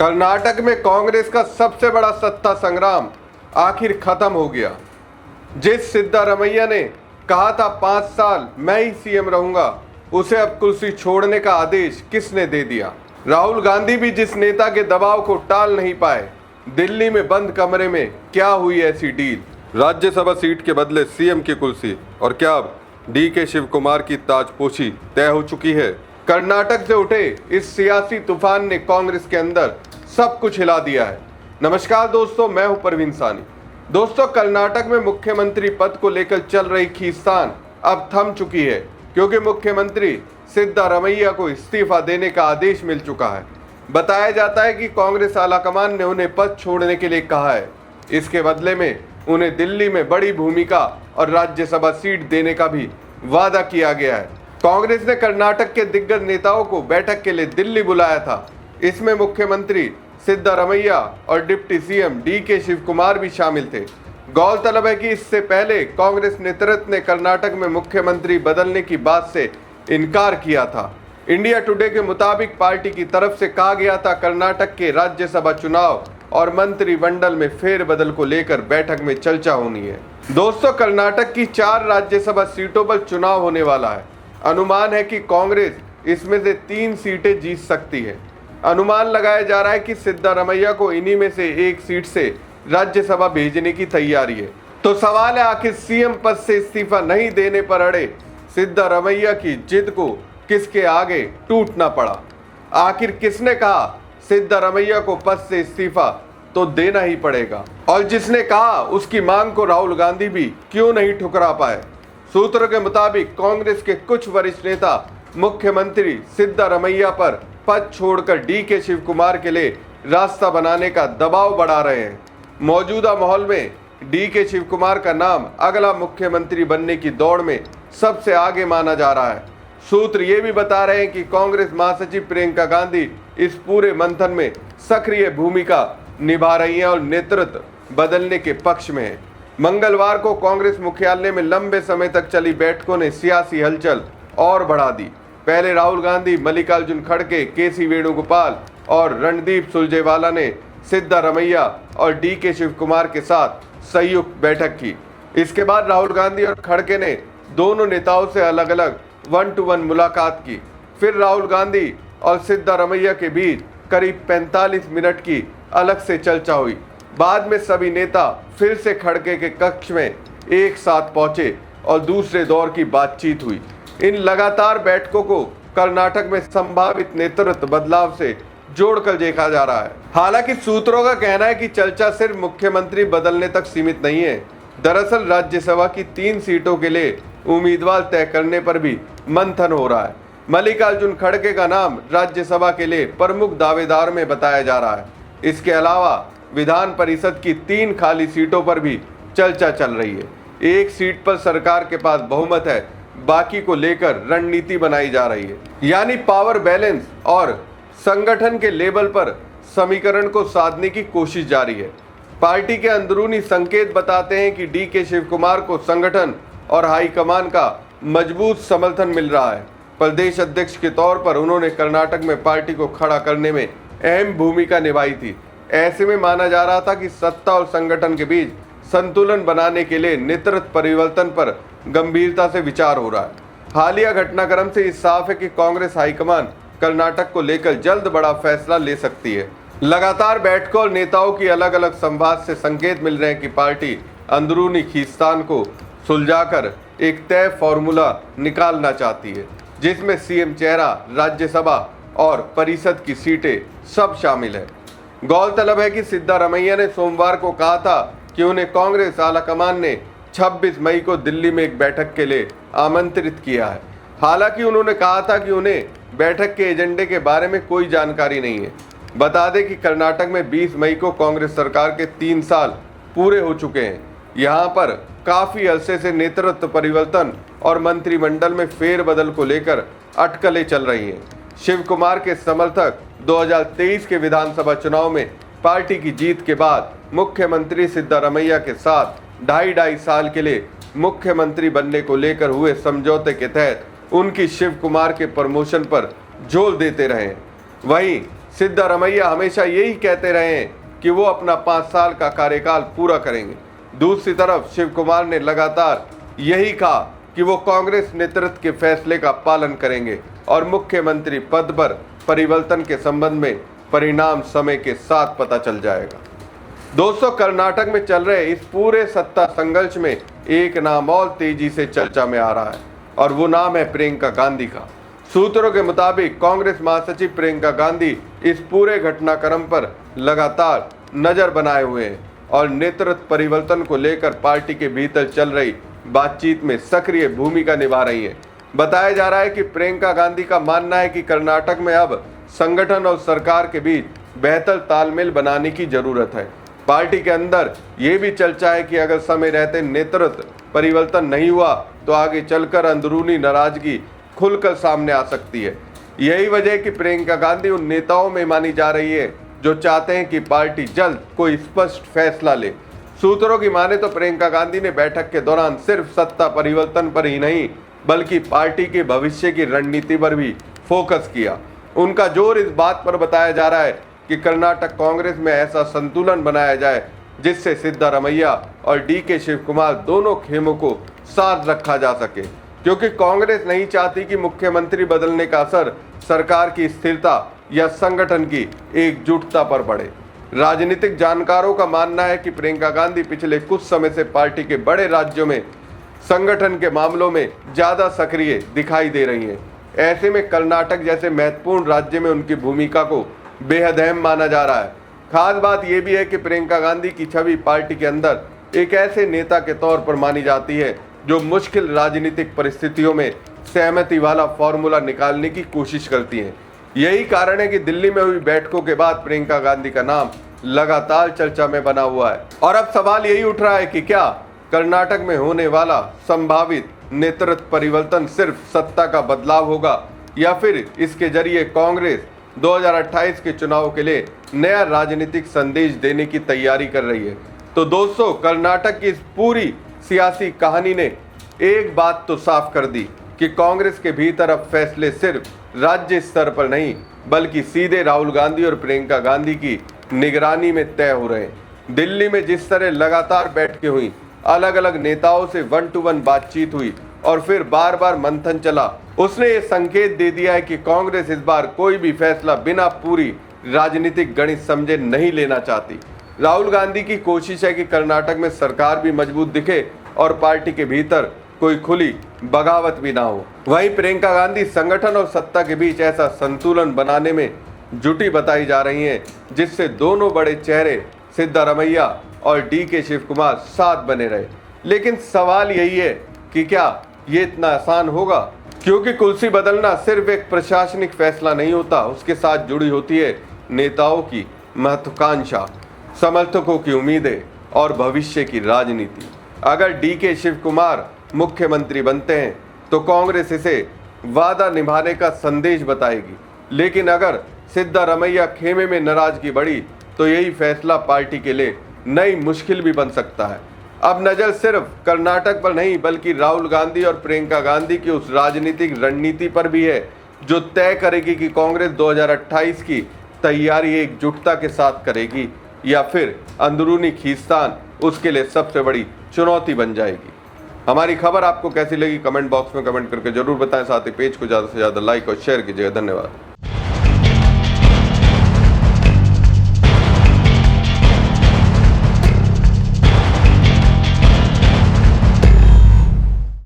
कर्नाटक में कांग्रेस का सबसे बड़ा सत्ता संग्राम आखिर खत्म हो गया। जिस सिद्धारमैया ने कहा था 5 साल मैं ही सीएम रहूंगा, उसे अब कुर्सी छोड़ने का आदेश किसने दे दिया। राहुल गांधी भी जिस नेता के दबाव को टाल नहीं पाए, दिल्ली में बंद कमरे में क्या हुई ऐसी डील। राज्यसभा सीट के बदले सीएम की कुर्सी, और क्या अब डीके शिव कुमार की ताजपोशी तय हो चुकी है। कर्नाटक से उठे इस सियासी तूफान ने कांग्रेस के अंदर सब कुछ हिला दिया है। नमस्कार दोस्तों, मैं हूं परवीन सानी। दोस्तों, कर्नाटक में मुख्यमंत्री पद को लेकर चल रही खींचतान अब थम चुकी है, क्योंकि मुख्यमंत्री सिद्धारमैया को इस्तीफा देने का आदेश मिल चुका है। बताया जाता है कि कांग्रेस आलाकमान ने उन्हें पद छोड़ने के लिए कहा है। इसके बदले में उन्हें दिल्ली में बड़ी भूमिका और राज्यसभा सीट देने का भी वादा किया गया है। कांग्रेस ने कर्नाटक के दिग्गज नेताओं को बैठक के लिए दिल्ली बुलाया था। इसमें मुख्यमंत्री सिद्धारमैया और deputy CM DK Shivakumar भी शामिल थे। गौरतलब है कि इससे पहले कांग्रेस नेतृत्व ने कर्नाटक में मुख्यमंत्री बदलने की बात से इनकार किया था। इंडिया टुडे के मुताबिक पार्टी की तरफ से कहा गया था कर्नाटक के राज्यसभा चुनाव और मंत्रिमंडल में फेरबदल को लेकर बैठक में चर्चा होनी है। दोस्तों, कर्नाटक की 4 राज्यसभा सीटों पर चुनाव होने वाला है। अनुमान है कि कांग्रेस इसमें से 3 सीटें जीत सकती है। अनुमान लगाया जा रहा है कि सिद्धारमैया को इन्हीं में से एक सीट से राज्यसभा भेजने की तैयारी है। तो सवाल है, आखिर सीएम पद से इस्तीफा नहीं देने पर अड़े सिद्धारमैया की जिद को किसके आगे टूटना पड़ा। आखिर किसने कहा सिद्धारमैया को पद से इस्तीफा तो देना ही पड़ेगा, और जिसने कहा उसकी मांग को राहुल गांधी भी क्यों नहीं ठुकरा पाए। सूत्रों के मुताबिक कांग्रेस के कुछ वरिष्ठ नेता मुख्यमंत्री सिद्धारमैया पर पद छोड़कर डीके शिव कुमार के लिए रास्ता बनाने का दबाव बढ़ा रहे हैं। मौजूदा माहौल में डीके शिव कुमार का नाम अगला मुख्यमंत्री बनने की दौड़ में सबसे आगे माना जा रहा है। सूत्र ये भी बता रहे हैं कि कांग्रेस महासचिव प्रियंका गांधी इस पूरे मंथन में सक्रिय भूमिका निभा रही हैं और नेतृत्व बदलने के पक्ष में है। मंगलवार को कांग्रेस मुख्यालय में लंबे समय तक चली बैठकों ने सियासी हलचल और बढ़ा दी। पहले राहुल गांधी, मल्लिकार्जुन खड़गे, केसी वेणुगोपाल और रणदीप सुरजेवाला ने सिद्धारमैया और डीके शिव कुमार के साथ संयुक्त बैठक की। इसके बाद राहुल गांधी और खड़गे ने दोनों नेताओं से अलग अलग 1-to-1 मुलाकात की। फिर राहुल गांधी और सिद्धारमैया के बीच करीब 45 मिनट की अलग से चर्चा हुई। बाद में सभी नेता फिर से खड़गे के कक्ष में एक साथ पहुंचे और दूसरे दौर की बातचीत हुई। इन लगातार बैठकों को कर्नाटक में संभावित नेतृत्व बदलाव से जोड़कर देखा जा रहा है। हालांकि सूत्रों का कहना है कि चर्चा सिर्फ मुख्यमंत्री बदलने तक सीमित नहीं है। दरअसल राज्यसभा की 3 सीटों के लिए उम्मीदवार तय करने पर भी मंथन हो रहा है। मल्लिकार्जुन खड़गे का नाम राज्यसभा के लिए प्रमुख दावेदार में बताया जा रहा है। इसके अलावा विधान परिषद की 3 खाली सीटों पर भी चर्चा चल रही है। एक सीट पर सरकार के पास बहुमत है, बाकी को लेकर रणनीति बनाई जा रही है। यानी पावर बैलेंस और संगठन के लेवल पर समीकरण को साधने की कोशिश जारी है। पार्टी के अंदरूनी संकेत बताते हैं कि डीके शिव कुमार को संगठन और हाईकमान का मजबूत समर्थन मिल रहा है। प्रदेश अध्यक्ष के तौर पर उन्होंने कर्नाटक में पार्टी को खड़ा करने में अहम भूमिका निभाई थी। ऐसे में माना जा रहा था कि सत्ता और संगठन के बीच संतुलन बनाने के लिए नेतृत्व परिवर्तन पर गंभीरता से विचार हो रहा है। हालिया घटनाक्रम से इस साफ है कि कांग्रेस हाईकमान कर्नाटक को लेकर जल्द बड़ा फैसला ले सकती है। लगातार बैठकों और नेताओं की अलग अलग संवाद से संकेत मिल रहे हैं कि पार्टी अंदरूनी खींचतान को सुलझाकर एक तय फॉर्मूला निकालना चाहती है, जिसमें सीएम चेहरा, राज्यसभा और परिषद की सीटें सब शामिल है। गौरतलब है कि सिद्धारमैया ने सोमवार को कहा था कि उन्हें कांग्रेस आलाकमान ने 26 मई को दिल्ली में एक बैठक के लिए आमंत्रित किया है। हालांकि उन्होंने कहा था कि उन्हें बैठक के एजेंडे के बारे में कोई जानकारी नहीं है। बता दें कि कर्नाटक में 20 मई को कांग्रेस सरकार के 3 साल पूरे हो चुके हैं। यहाँ पर काफी अरसे से नेतृत्व परिवर्तन और मंत्रिमंडल में फेरबदल को लेकर अटकलें चल रही हैं। शिव कुमार के समर्थक 2023 के विधानसभा चुनाव में पार्टी की जीत के बाद मुख्यमंत्री सिद्धारमैया के साथ 2.5 साल के लिए मुख्यमंत्री बनने को लेकर हुए समझौते के तहत उनकी शिव कुमार के प्रमोशन पर जोर देते रहे। वहीं सिद्धारमैया हमेशा यही कहते रहे हैं कि वो अपना 5 साल का कार्यकाल पूरा करेंगे। दूसरी तरफ शिव कुमार ने लगातार यही कहा कि वो कांग्रेस नेतृत्व के फैसले का पालन करेंगे और मुख्यमंत्री पद पर परिवर्तन के संबंध में परिणाम समय के साथ पता चल जाएगा। दोस्तों, कर्नाटक में चल रहे इस पूरे सत्ता संघर्ष में एक नाम और तेजी से चर्चा में आ रहा है और वो नाम है प्रियंका गांधी का। सूत्रों के मुताबिक कांग्रेस महासचिव प्रियंका गांधी इस पूरे घटनाक्रम पर लगातार नजर बनाए हुए हैं और नेतृत्व परिवर्तन को लेकर पार्टी के भीतर चल रही बातचीत में सक्रिय भूमिका निभा रही है। बताया जा रहा है कि प्रियंका गांधी का मानना है कि कर्नाटक में अब संगठन और सरकार के बीच बेहतर तालमेल बनाने की जरूरत है। पार्टी के अंदर ये भी चर्चा है कि अगर समय रहते नेतृत्व परिवर्तन नहीं हुआ तो आगे चलकर अंदरूनी नाराजगी खुलकर सामने आ सकती है। यही वजह है कि प्रियंका गांधी उन नेताओं में मानी जा रही है जो चाहते हैं कि पार्टी जल्द कोई स्पष्ट फैसला ले। सूत्रों की माने तो प्रियंका गांधी ने बैठक के दौरान सिर्फ सत्ता परिवर्तन पर ही नहीं बल्कि पार्टी के भविष्य की रणनीति पर भी फोकस किया। उनका जोर इस बात पर बताया जा रहा है कि कर्नाटक कांग्रेस में ऐसा संतुलन बनाया जाए जिससे सिद्धारमैया और डीके शिव कुमार दोनों खेमों को साथ रखा जा सके, क्योंकि कांग्रेस नहीं चाहती कि मुख्यमंत्री बदलने का असर सरकार की स्थिरता या संगठन की एकजुटता पर पड़े। राजनीतिक जानकारों का मानना है कि प्रियंका गांधी पिछले कुछ समय से पार्टी के बड़े राज्यों में संगठन के मामलों में ज्यादा सक्रिय दिखाई दे रही हैं। ऐसे में कर्नाटक जैसे महत्वपूर्ण राज्य में उनकी भूमिका को बेहद अहम माना जा रहा है। खास बात यह भी है कि प्रियंका गांधी की छवि पार्टी के अंदर एक ऐसे नेता के तौर पर मानी जाती है जो मुश्किल राजनीतिक परिस्थितियों में सहमति वाला फॉर्मूला निकालने की कोशिश करती हैं। यही कारण है कि दिल्ली में हुई बैठकों के बाद प्रियंका गांधी का नाम लगातार चर्चा में बना हुआ है और अब सवाल यही उठ रहा है कि क्या कर्नाटक में होने वाला संभावित नेतृत्व परिवर्तन सिर्फ सत्ता का बदलाव होगा या फिर इसके जरिए कांग्रेस 2028 के चुनाव के लिए नया राजनीतिक संदेश देने की तैयारी कर रही है। तो दोस्तों, कर्नाटक की इस पूरी सियासी कहानी ने एक बात तो साफ कर दी कि कांग्रेस के भीतर अब फैसले सिर्फ राज्य स्तर पर नहीं बल्कि सीधे राहुल गांधी और प्रियंका गांधी की निगरानी में तय हो रहे हैं। दिल्ली में जिस तरह लगातार बैठकें हुई, अलग अलग नेताओं से 1-to-1 बातचीत हुई और फिर बार बार मंथन चला, उसने ये संकेत दे दिया है कि कांग्रेस इस बार कोई भी फैसला बिना पूरी राजनीतिक गणित समझे नहीं लेना चाहती। राहुल गांधी की कोशिश है कि कर्नाटक में सरकार भी मजबूत दिखे और पार्टी के भीतर कोई खुली बगावत भी ना हो। वहीं प्रियंका गांधी संगठन और सत्ता के बीच ऐसा संतुलन बनाने में जुटी बताई जा रही हैं जिससे दोनों बड़े चेहरे सिद्धारमैया और डीके शिव कुमार साथ बने रहे। लेकिन सवाल यही है कि क्या ये इतना आसान होगा, क्योंकि कुर्सी बदलना सिर्फ एक प्रशासनिक फैसला नहीं होता, उसके साथ जुड़ी होती है नेताओं की महत्वाकांक्षा, समर्थकों की उम्मीदें और भविष्य की राजनीति। अगर डीके शिव कुमार मुख्यमंत्री बनते हैं तो कांग्रेस इसे वादा निभाने का संदेश बताएगी, लेकिन अगर सिद्धारमैया खेमे में नाराजगी बढ़ी तो यही फैसला पार्टी के लिए नई मुश्किल भी बन सकता है। अब नजर सिर्फ कर्नाटक पर नहीं बल्कि राहुल गांधी और प्रियंका गांधी की उस राजनीतिक रणनीति पर भी है जो तय करेगी कि कांग्रेस 2028 की तैयारी एकजुटता के साथ करेगी या फिर अंदरूनी खींचतान उसके लिए सबसे बड़ी चुनौती बन जाएगी। हमारी खबर आपको कैसी लगी कमेंट बॉक्स में कमेंट करके जरूर बताएं। साथ ही पेज को ज़्यादा से ज़्यादा लाइक और शेयर कीजिएगा। धन्यवाद।